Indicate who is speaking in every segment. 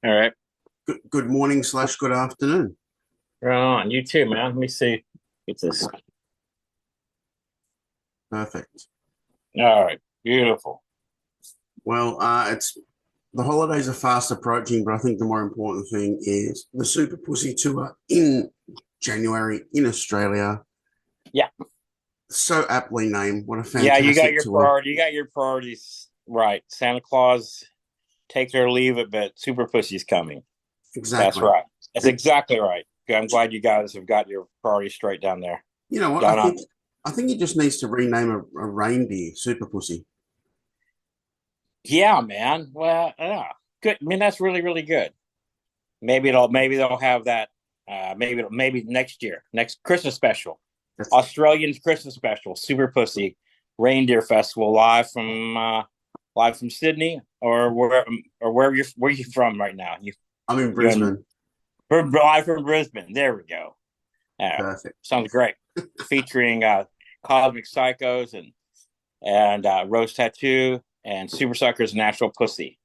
Speaker 1: All right.
Speaker 2: Good morning slash good afternoon.
Speaker 1: Right on. You too, man. Let me see. Get this.
Speaker 2: Perfect.
Speaker 1: All right. Beautiful.
Speaker 2: Well, it's the holidays are fast approaching, but I think the more important thing is the Superpussy Tour in January in Australia.
Speaker 1: Yeah.
Speaker 2: So aptly named. What a
Speaker 1: Yeah, you got
Speaker 2: fantastic
Speaker 1: your
Speaker 2: tour.
Speaker 1: priority. You got your priorities right. Santa Claus take it or leave it, but Super Pussy's coming. That's
Speaker 2: Exactly.
Speaker 1: right. That's
Speaker 2: And
Speaker 1: exactly right. I'm glad you guys have got your priorities straight down there.
Speaker 2: you know what? I
Speaker 1: Down
Speaker 2: think
Speaker 1: under.
Speaker 2: I think he just needs to rename a reindeer Superpussy.
Speaker 1: Yeah, man. Well, yeah. Good. I mean, that's really, really good. Maybe they'll have that. Maybe next year, next Christmas special.
Speaker 2: That's
Speaker 1: Australian Christmas special, Super Pussy Reindeer Festival, live from Sydney or where you from right now?
Speaker 2: I'm in
Speaker 1: You in
Speaker 2: Brisbane.
Speaker 1: live from Brisbane. There we go.
Speaker 2: Perfect.
Speaker 1: Sounds great. Featuring Cosmic Psychos and Rose Tattoo and Supersuckers and Nashville Pussy,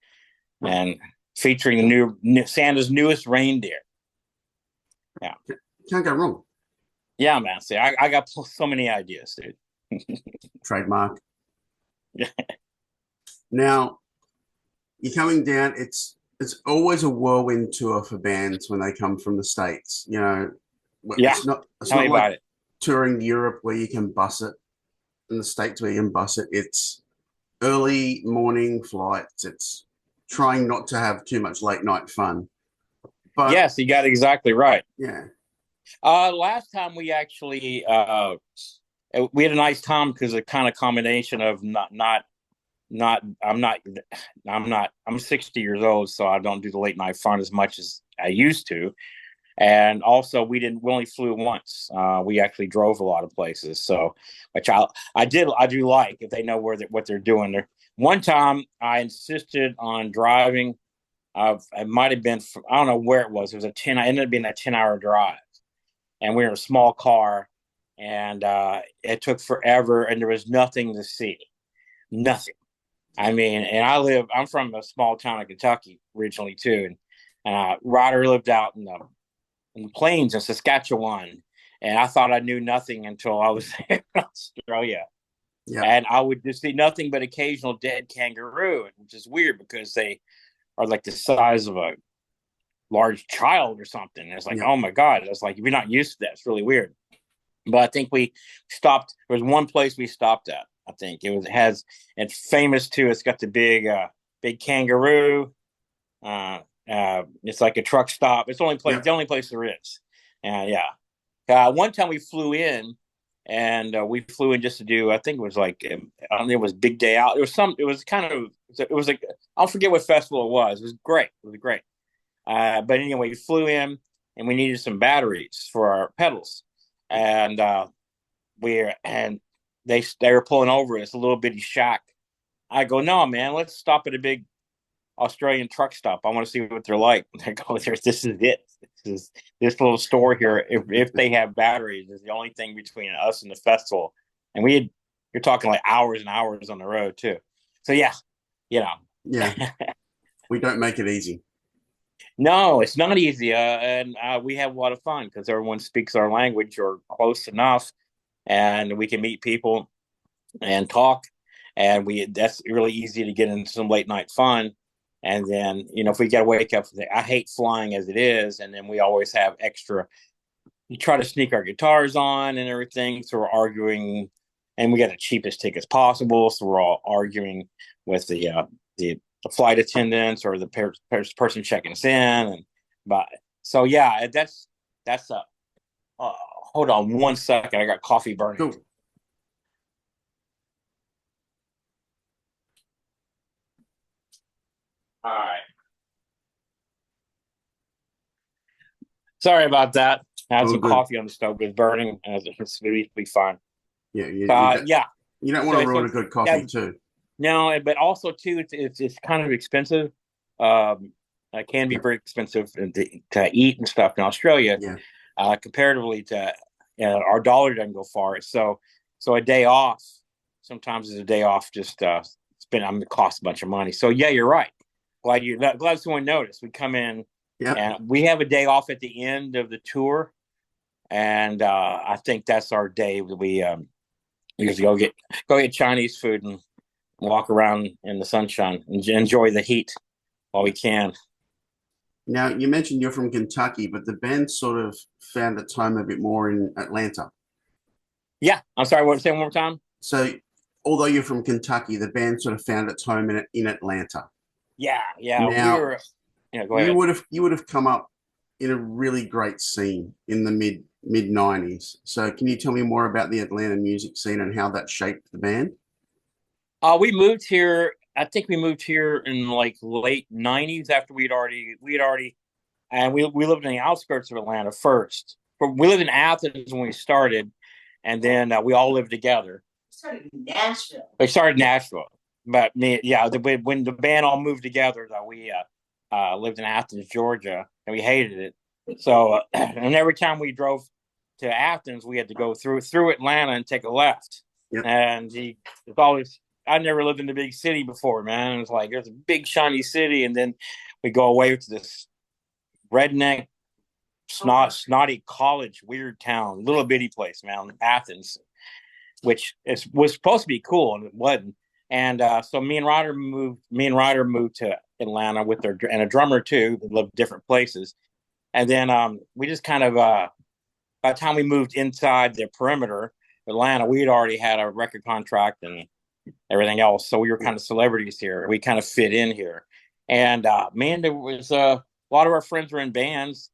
Speaker 1: and featuring the new Santa's newest reindeer. Yeah,
Speaker 2: Can't go wrong.
Speaker 1: yeah, man. See, I got so many ideas, dude.
Speaker 2: Trademark. Now you're coming down. It's always a whirlwind tour for bands when they come from the States.
Speaker 1: Yeah,
Speaker 2: it's
Speaker 1: tell me
Speaker 2: not like
Speaker 1: about it.
Speaker 2: touring Europe where you can bus it, in the States where you can bus it. It's early morning flights. It's trying not to have too much late night fun. But
Speaker 1: Yes, you got it exactly right.
Speaker 2: yeah,
Speaker 1: Last time we had a nice time because a kind of combination of not I'm 60 years old, so I don't do the late night fun as much as I used to. And also we only flew once. We actually drove a lot of places. So which I do like if they know what they're doing there. One time I insisted on driving. It might have been I don't know where it was. It was it ended up being a 10-hour drive, and we were in a small car, and it took forever, and there was nothing to see, nothing. I mean, and I'm from a small town in Kentucky originally too, and Ryder lived out in the plains in Saskatchewan, and I thought I knew nothing until I was there in Australia,
Speaker 2: yeah,
Speaker 1: and I would just see nothing but occasional dead kangaroo, which is weird because they are like the size of a large child or something. And it's like,
Speaker 2: yeah.
Speaker 1: oh my God. It's like, if you're not used to that, it's really weird. But I think we stopped. There was one place we stopped at. I think it's famous too. It's got the big kangaroo. It's like a truck stop. It's
Speaker 2: Yep.
Speaker 1: the only place there is. Yeah. One time we flew in, and we flew in just to do. I think it was like I don't think it was Big Day Out. It was some. It was kind of. It was like I'll forget what festival it was. It was great. It was great. But anyway, we flew in, and we needed some batteries for our pedals, and and they were pulling over us a little bitty shack. I go, no, man, let's stop at a big Australian truck stop. I want to see what they're like. They go, this is it. This little store here. If they have batteries, is the only thing between us and the festival. And you're talking like hours and hours on the road too. So yeah, you
Speaker 2: Yeah,
Speaker 1: know.
Speaker 2: we don't make it easy.
Speaker 1: No, it's not easy, and we have a lot of fun because everyone speaks our language or close enough, and we can meet people and talk, and we that's really easy to get into some late night fun. And then if we got to wake up, I hate flying as it is, and then we always have extra. You try to sneak our guitars on and everything, so we're arguing, and we got the cheapest tickets possible, so we're all arguing with the flight attendants or the person checking us in, and but so yeah, that's a. Hold on one second, I got coffee burning.
Speaker 2: Cool.
Speaker 1: All right, sorry about that. I had
Speaker 2: All
Speaker 1: some
Speaker 2: good.
Speaker 1: coffee on the stove, it was burning, and it's going to be fine.
Speaker 2: Yeah, you
Speaker 1: Yeah.
Speaker 2: you don't want to ruin
Speaker 1: So
Speaker 2: a good
Speaker 1: yeah,
Speaker 2: coffee too.
Speaker 1: no, but also too, it's kind of expensive. Um, it can be
Speaker 2: Yeah,
Speaker 1: very expensive to eat and stuff in Australia,
Speaker 2: yeah,
Speaker 1: comparatively to our dollar doesn't go far. So a day off sometimes is a day off just spend cost a bunch of money. So yeah, you're right. glad someone noticed. We come in
Speaker 2: Yeah.
Speaker 1: and we have a day off at the end of the tour, and I think that's our day. We usually go get Chinese food and walk around in the sunshine and enjoy the heat while we can.
Speaker 2: Now, you mentioned you're from Kentucky, but the band sort of found its home a bit more in Atlanta.
Speaker 1: Yeah, I'm sorry. What? Say one more time.
Speaker 2: So, although you're from Kentucky, the band sort of found its home in Atlanta.
Speaker 1: Yeah. We
Speaker 2: Now,
Speaker 1: were. Yeah, go ahead.
Speaker 2: you would have come up in a really great scene in the mid '90s. So, can you tell me more about the Atlanta music scene and how that shaped the band?
Speaker 1: We moved here. I think we moved here in like late '90s after we had already, and we lived in the outskirts of Atlanta first. But we lived in Athens when we started, and then we all lived together.
Speaker 3: Started in Nashville.
Speaker 1: We started in Nashville, but when the band all moved together, though, we lived in Athens, Georgia, and we hated it. So, and every time we drove to Athens, we had to go through Atlanta and take a left.
Speaker 2: Yep.
Speaker 1: And it's always, I never lived in a big city before, man. It's like there's a big shiny city, and then we go away to this redneck, snotty college, weird town, little bitty place, man, Athens, which was supposed to be cool, and it wasn't. And so me and Ruyter moved to Atlanta with and a drummer too. They lived different places, and then we just kind of by the time we moved inside the perimeter of Atlanta, we had already had a record contract and everything else. So we were kind of celebrities here. We kind of fit in here, and man, there was a lot of our friends were in bands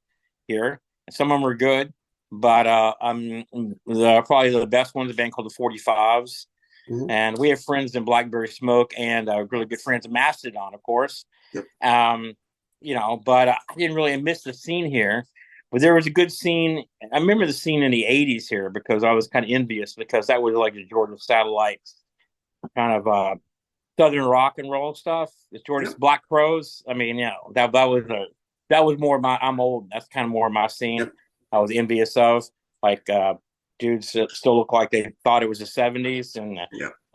Speaker 1: here, and some of them were good. But probably the best one's a band called the 45s. Mm-hmm. And we have friends in Blackberry Smoke and really good friends in Mastodon, of course.
Speaker 2: Yep.
Speaker 1: But I didn't really miss the scene here. But there was a good scene. I remember the scene in the 80s here because I was kind of envious because that was like the Georgia Satellites kind of Southern rock and roll stuff. It's Georgia's Black Crowes. I mean, that was more my, I'm old. That's kind of more my scene. Yep. I was envious of, like, dudes that still look like they thought it was the 70s and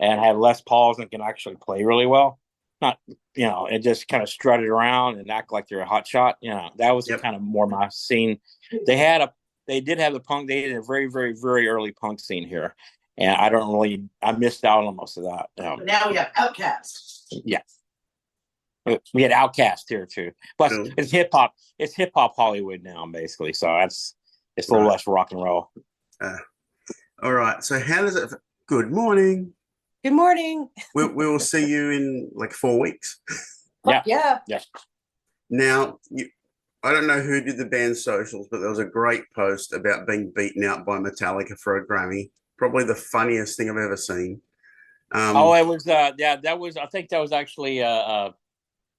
Speaker 1: had Les Pauls and can actually play really well. Not, and just kind of strutted around and act like they're a hot shot. That was kind of more my scene. They did have the punk. They had a very, very, very early punk scene here. And I missed out on most of that.
Speaker 3: But now we have Outkast.
Speaker 1: Yeah. We had Outkast here too. Plus, it's hip hop. It's hip hop Hollywood now, basically. So it's a little less rock and roll.
Speaker 2: All right. So how does it? Good morning.
Speaker 3: Good morning.
Speaker 2: We will see you in like 4 weeks.
Speaker 3: Yeah.
Speaker 2: Now, I don't know who did the band socials, but there was a great post about being beaten out by Metallica for a Grammy. Probably the funniest thing I've ever seen.
Speaker 1: It was. That was. I think that was actually our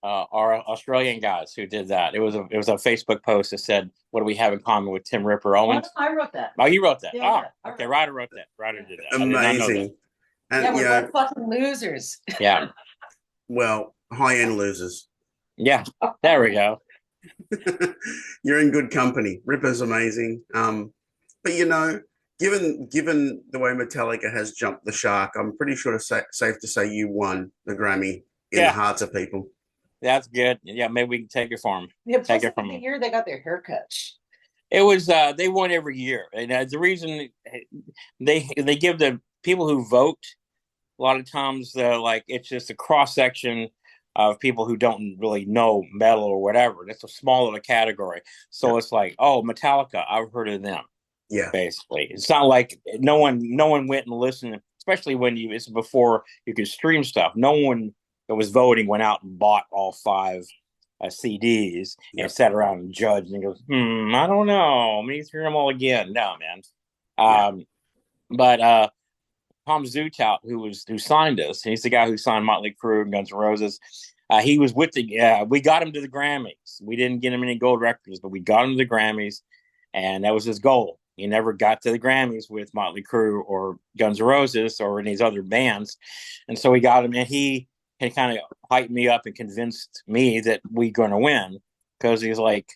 Speaker 1: Australian guys who did that. It was a Facebook post that said, "What do we have in common with Tim Ripper Owens?"
Speaker 3: I wrote that.
Speaker 1: Oh, you wrote that.
Speaker 3: Yeah,
Speaker 1: okay. Ruyter wrote that. Ruyter did that.
Speaker 2: Amazing.
Speaker 3: And we're both fucking losers.
Speaker 1: Yeah.
Speaker 2: Well, high-end losers.
Speaker 1: Yeah. There we go.
Speaker 2: You're in good company. Ripper's amazing. But given the way Metallica has jumped the shark, I'm pretty sure it's safe to say you won the Grammy in the hearts of people.
Speaker 1: That's good. Yeah, maybe we can take it from them.
Speaker 3: Yeah, take it from the year they got their haircuts.
Speaker 1: It was they won every year, and the reason they give the people who vote a lot of times it's just a cross section of people who don't really know metal or whatever. It's a small little category, so it's like, oh, Metallica, I've heard of them.
Speaker 2: Yeah,
Speaker 1: basically, it's not like no one went and listened, especially when it's before you could stream stuff. No one that was voting went out and bought all 5 CDs and sat around and judged and goes, I don't know. I'm going to hear them all again. No, man. But Tom Zutaut, who signed us, he's the guy who signed Motley Crue and Guns N' Roses. He was with we got him to the Grammys. We didn't get him any gold records, but we got him to the Grammys, and that was his goal. He never got to the Grammys with Motley Crue or Guns N' Roses or any of these other bands. And so we got him, and he kind of hyped me up and convinced me that we're going to win, because he's like,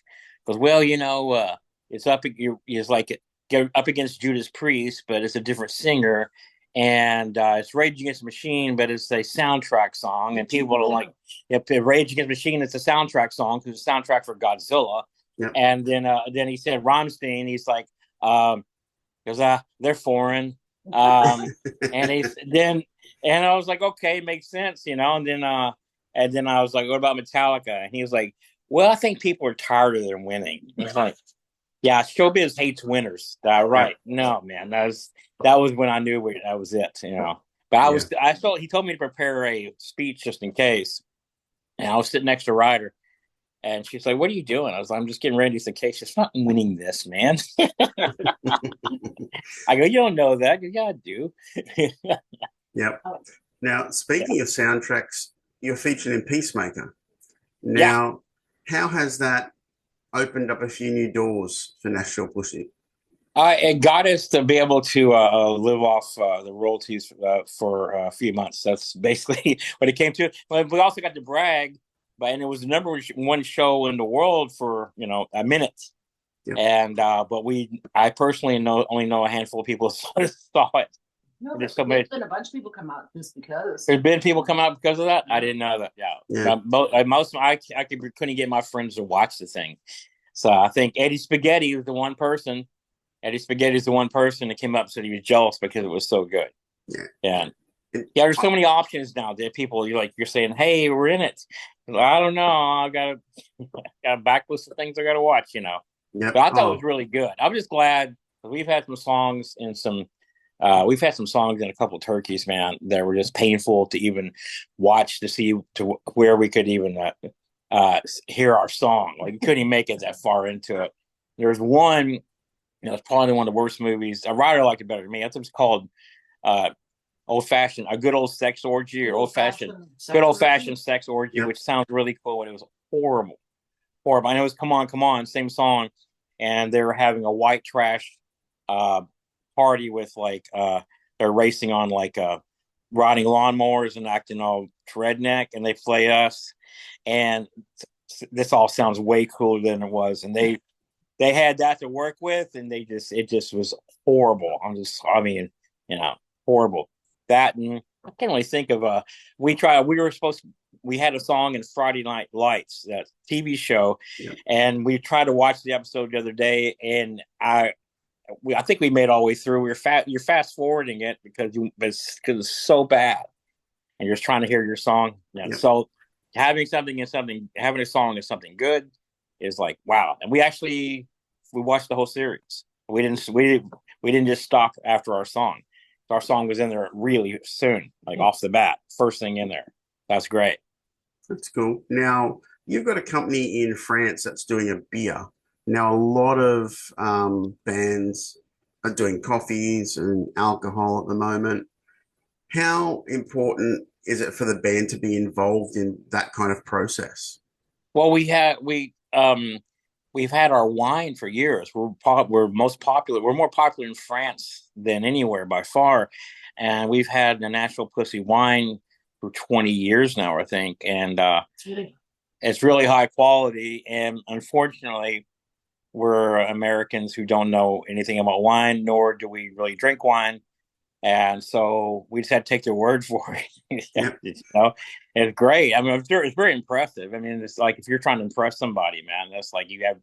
Speaker 1: well, it's up. He's like, get up against Judas Priest, but it's a different singer, and it's Rage Against the Machine, but it's a soundtrack song, and people are like, if Rage Against the Machine, it's a soundtrack song because it's a soundtrack for Godzilla.
Speaker 2: Yep.
Speaker 1: And then he said Rammstein. He's like, because they're foreign, and I was like, okay, makes sense, And then I was like, what about Metallica? And he was like, well, I think people are tired of their winning. It's like, yeah, showbiz hates winners. Right? No, man, that was when I knew that was it. But I felt he told me to prepare a speech just in case, and I was sitting next to Ruyter. And she's like, what are you doing? I was like, I'm just getting ready just in case. It's not winning this, man. I go, you don't know that. Yeah, I do.
Speaker 2: Yep. Now, speaking of soundtracks, you're featured in Peacemaker. Now, how has that opened up a few new doors for Nashville Pussy?
Speaker 1: It got us to be able to live off the royalties for a few months. That's basically what it came to. But we also got to brag. And it was the number one show in the world for a minute, and I personally only know a handful of people saw it.
Speaker 3: No, there's been a bunch of people come out just because.
Speaker 1: There's been people come out because of that. I didn't know that. Most I couldn't get my friends to watch the thing, so I think Eddie Spaghetti was the one person. Eddie Spaghetti is the one person that came up and said he was jealous because it was so good. There's so many options now that people you're saying, hey, we're in it. I don't know. I got a backlist of things I got to watch, But I thought it was really good. I'm just glad we've had some songs and we've had some songs and a couple of turkeys, man, that were just painful to even watch to see to where we could even hear our song. Like we couldn't even make it that far into it. There's one, it's probably one of the worst movies. A writer liked it better than me. That's what's called old fashioned, a good old sex orgy, or good old fashioned sex orgy, which sounds really cool. And it was horrible. I know it was Come On, same song. And they were having a white trash party with they're racing on riding lawnmowers and acting all redneck, and they play us. And this all sounds way cooler than it was. And they had that to work with, and it just was horrible. Horrible. That, and I can't really think of we had a song in Friday Night Lights, that TV show, and we tried to watch the episode the other day, and I think we made it all the way through. You're fast forwarding it because it's so bad, and you're just trying to hear your song. So having a song is something good is like, wow. And we watched the whole series. We didn't just stop after our song. Our song was in there really soon, off the bat, first thing in there. That's great.
Speaker 2: That's cool. Now, you've got a company in France that's doing a beer. Now, a lot of bands are doing coffees and alcohol at the moment. How important is it for the band to be involved in that kind of process?
Speaker 1: Well, we've had our wine for years. We're most popular. We're more popular in France than anywhere by far. And we've had the Nashville Pussy wine for 20 years now, I think. And it's really high quality. And unfortunately, we're Americans who don't know anything about wine, nor do we really drink wine. And so we just had to take their word for it. It's great. I mean, it's very impressive. I mean, it's like if you're trying to impress somebody, man, that's like you have to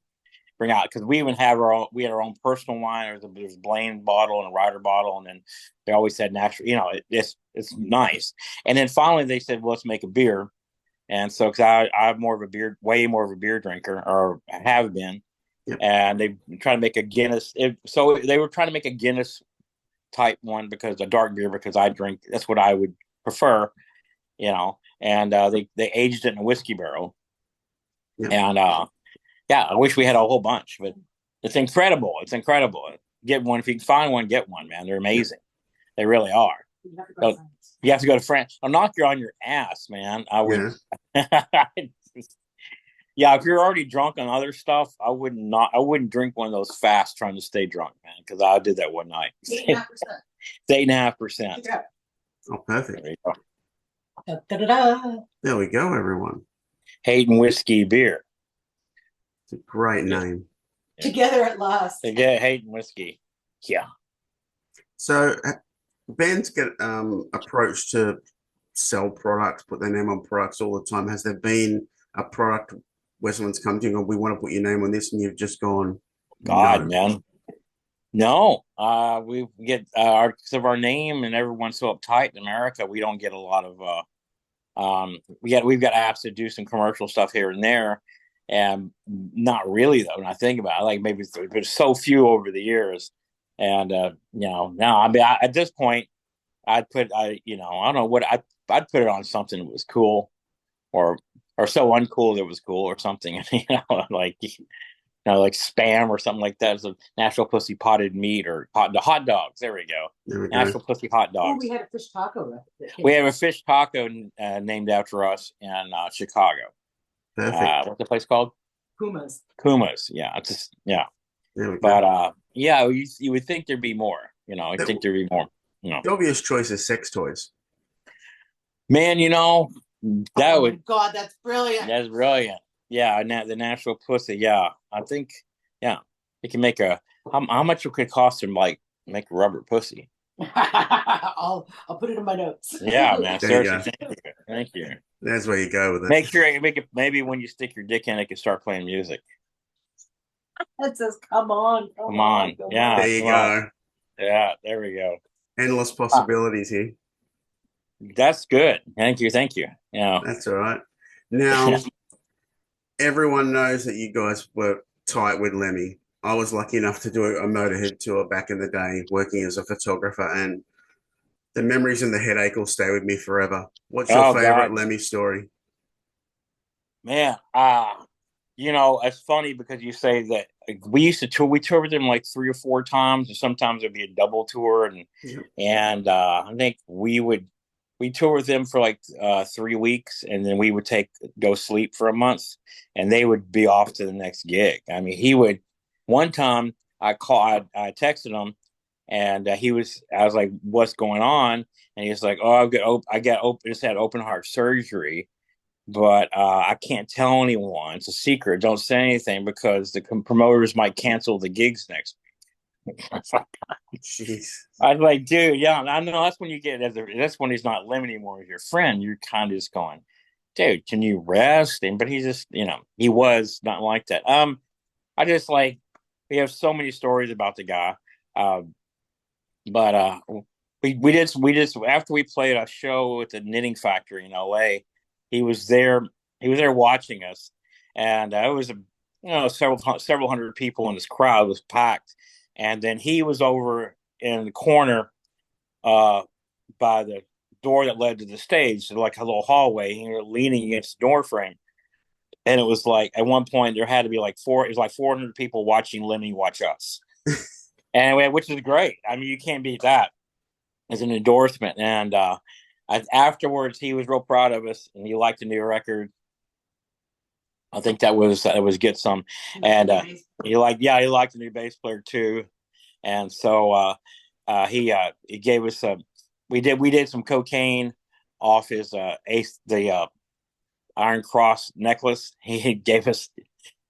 Speaker 1: bring out, because we even have we had our own personal wine. There's a Blaine bottle and a Ruyter bottle, and then they always said natural. It's nice. And then finally they said, well, let's make a beer. And so, because I'm way more of a beer drinker, or have been, and they try to make a Guinness. So they were trying to make a Guinness type one, because a dark beer, because I drink, that's what I would prefer, and they aged it in a whiskey barrel. And I wish we had a whole bunch, but it's incredible. Get one. If you can find one, get one, man. They're amazing. They really are. You have to go to France. I'll knock you on your ass, man. I would. If you're already drunk on other stuff, I wouldn't drink one of those fast trying to stay drunk, man, because I did that one night. 8.5%. It's 8.5%.
Speaker 2: Oh, perfect.
Speaker 1: There you go.
Speaker 2: There we go, everyone.
Speaker 1: Hayden Whiskey Beer.
Speaker 2: It's a great name.
Speaker 3: Together at last.
Speaker 1: Yeah, Hayden Whiskey. Yeah.
Speaker 2: So bands get approached to sell products, put their name on products all the time. Has there been a product where someone's come to you and we want to put your name on this, and you've just gone,
Speaker 1: God,
Speaker 2: no?
Speaker 1: man. No, we get our because of our name and everyone's so uptight in America. We don't get a lot of we've got apps that do some commercial stuff here and there, and not really though. When I think about it, like maybe there's so few over the years, and now I mean at this point I'd put I don't know what I'd put it on something that was cool or so uncool that was cool or something, like spam or something like that. So Nashville Pussy potted meat or the hot dogs. There we go.
Speaker 2: There we go.
Speaker 1: Nashville Pussy hot
Speaker 3: Oh,
Speaker 1: dogs.
Speaker 3: we had a fish taco.
Speaker 1: We have a fish taco named after us in Chicago.
Speaker 2: Perfect.
Speaker 1: What's the place called?
Speaker 3: Pumas.
Speaker 1: Kuma's. Yeah, it's just
Speaker 2: There we go.
Speaker 1: But yeah, you would think there'd be more. I think there'd be more.
Speaker 2: The obvious choice is sex toys.
Speaker 1: Man, that
Speaker 3: Oh
Speaker 1: would.
Speaker 3: my God, that's brilliant.
Speaker 1: That's brilliant. Yeah, the Nashville Pussy. Yeah, I think. Yeah, you can make how much it could cost him like make a rubber pussy.
Speaker 3: I'll put it in my notes.
Speaker 1: Yeah, man.
Speaker 2: There you
Speaker 1: Seriously,
Speaker 2: go.
Speaker 1: thank you.
Speaker 2: There's where you go with it.
Speaker 1: Make sure you make it. Maybe when you stick your dick in, it can start playing music.
Speaker 3: It says, "Come on,
Speaker 1: Come on. Yeah.
Speaker 2: There you go.
Speaker 1: Yeah, there we go.
Speaker 2: Endless possibilities here.
Speaker 1: That's good. Thank you. Yeah.
Speaker 2: That's all right. Now, everyone knows that you guys were tight with Lemmy. I was lucky enough to do a Motorhead tour back in the day, working as a photographer, and the memories and the headache will stay with me forever. What's your favorite Lemmy story?
Speaker 1: Man, it's funny because you say that we used to tour. We toured with them like 3 or 4 times, and sometimes it'd be a double tour. And I think we tour with them for like 3 weeks, and then we would go sleep for a month, and they would be off to the next gig. I mean, he would. One time I texted him, and I was like, "What's going on?" And he was like, "Oh, just had open heart surgery." But I can't tell anyone. It's a secret. Don't say anything because the promoters might cancel the gigs next week.
Speaker 2: Jeez.
Speaker 1: I was like, dude, yeah, I know that's when that's when he's not Lemmy anymore. He's your friend. You're kind of just going, dude, can you rest? But he's just, he was not like that. I just like we have so many stories about the guy. But we just after we played a show at the Knitting Factory in LA. He was there watching us, and it was several hundred people in this crowd. It was packed, and then he was over in the corner by the door that led to the stage, so like a little hallway, and leaning against the door frame. And it was like at one point there had to be like 400 people watching Lemmy watch us, and which is great. I mean, you can't beat that as an endorsement. And afterwards, he was real proud of us, and he liked the new record. I think that was Get Some, and he liked the new bass player too. And so he gave us we did some cocaine off his Iron Cross necklace. He gave us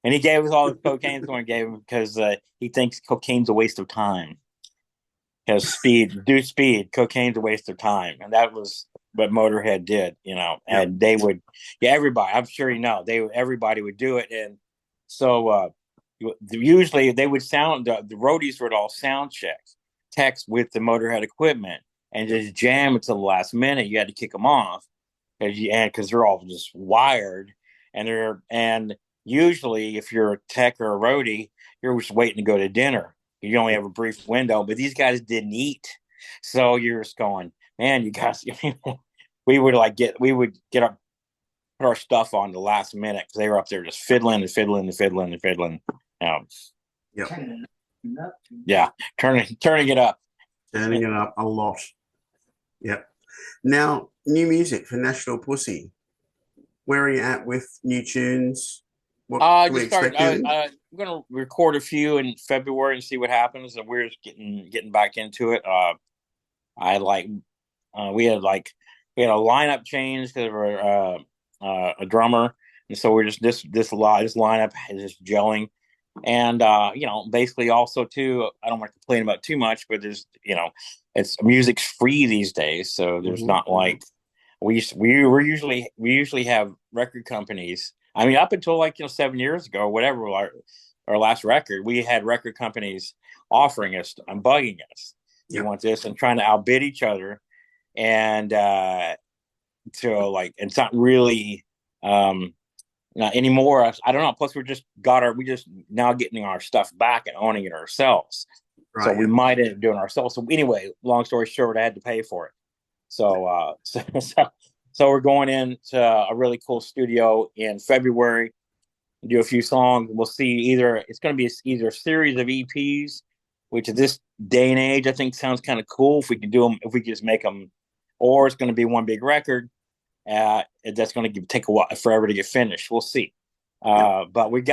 Speaker 1: all the cocaine someone gave him because he thinks cocaine's a waste of time. Because speed, cocaine's a waste of time. And that was what Motorhead did, and they would, everybody, I'm sure everybody would do it. And so usually they would the roadies would all sound text with the Motorhead equipment and just jam until the last minute. You had to kick them off because they're all just wired. And usually if you're a tech or a roadie, you're just waiting to go to dinner. You only have a brief window, but these guys didn't eat. So you're just going, man, you guys, we would get put our stuff on the last minute because they were up there just fiddling. Yeah, turning it up.
Speaker 2: Turning it up a lot. Yep. Now, new music for Nashville Pussy. Where are you at with new tunes? What can we expect?
Speaker 1: I'm going to record a few in February and see what happens. And we're just getting back into it. We had a lineup change because of a drummer, and so we're just this lineup is just gelling. And basically also too, I don't want to complain about too much, but there's it's music's free these days, so there's not like we usually have record companies. I mean, up until 7 years ago, whatever our last record, we had record companies offering us and bugging us. You want this and trying to outbid each other, and it's not really not anymore. I don't know. Plus, we just now getting our stuff back and owning it ourselves. Right. So we might end up doing it ourselves. So anyway, long story short, I had to pay for it. So we're going into a really cool studio in February, do a few songs. We'll see it's going to be either a series of EPs, which at this day and age, I think sounds kind of cool if we can do them, if we can just make them, or it's going to be one big record. That's going to take a while, forever to get finished. We'll see. But we're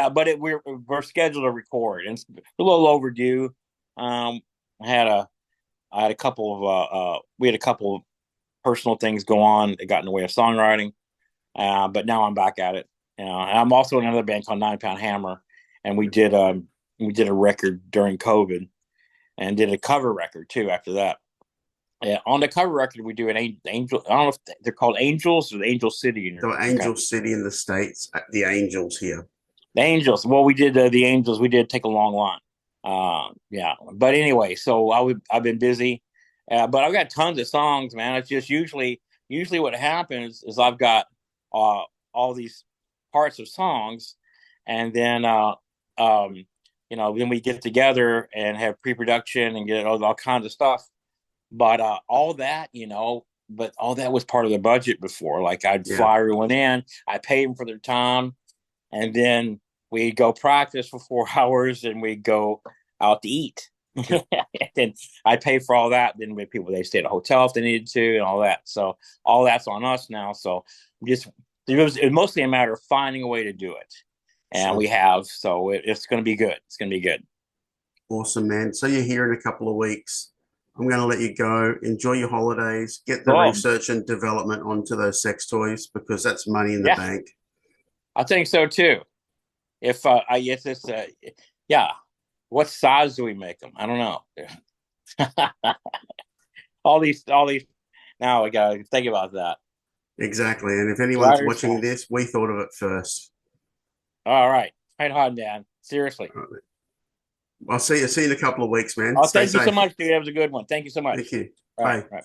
Speaker 1: scheduled to record, and it's a little overdue. I had a couple of personal things go on that got in the way of songwriting. But now I'm back at it. And I'm also in another band called 9 Pound Hammer, and we did a record during COVID, and did a cover record too after that. Yeah, on the cover record, we do an angel. I don't know if they're called Angels or the Angel City.
Speaker 2: Angel City in the States, the Angels here.
Speaker 1: The Angels. Well, we did the Angels. We did Take a Long Line. Yeah. But anyway, so I've been busy, but I've got tons of songs, man. It's just usually what happens is I've got all these parts of songs, and then then we get together and have pre-production and get all kinds of stuff. But all that was part of the budget before. Like I'd fly everyone in, I paid them for their time, and then we'd go practice for 4 hours, and we'd go out to eat. And I pay for all that. Then with people, they stay at a hotel if they needed to, and all that. So all that's on us now. So it was mostly a matter of finding a way to do it, and we have. So it's going to be good. It's going to be good.
Speaker 2: Awesome, man. So you're here in a couple of weeks. I'm going to let you go. Enjoy your holidays. Get the research and development onto those sex toys, because that's money in the bank.
Speaker 1: I think so too. If I guess it's what size do we make them? I don't know. all these. Now we got to think about that.
Speaker 2: Exactly. And if anyone's watching this, we thought of it first.
Speaker 1: All right. Right on, Dan. Seriously.
Speaker 2: I'll see you in a couple of weeks, man.
Speaker 1: Thank you so much, dude. That was a good one. Thank you so much.
Speaker 2: Thank you.
Speaker 1: Bye.
Speaker 2: Bye.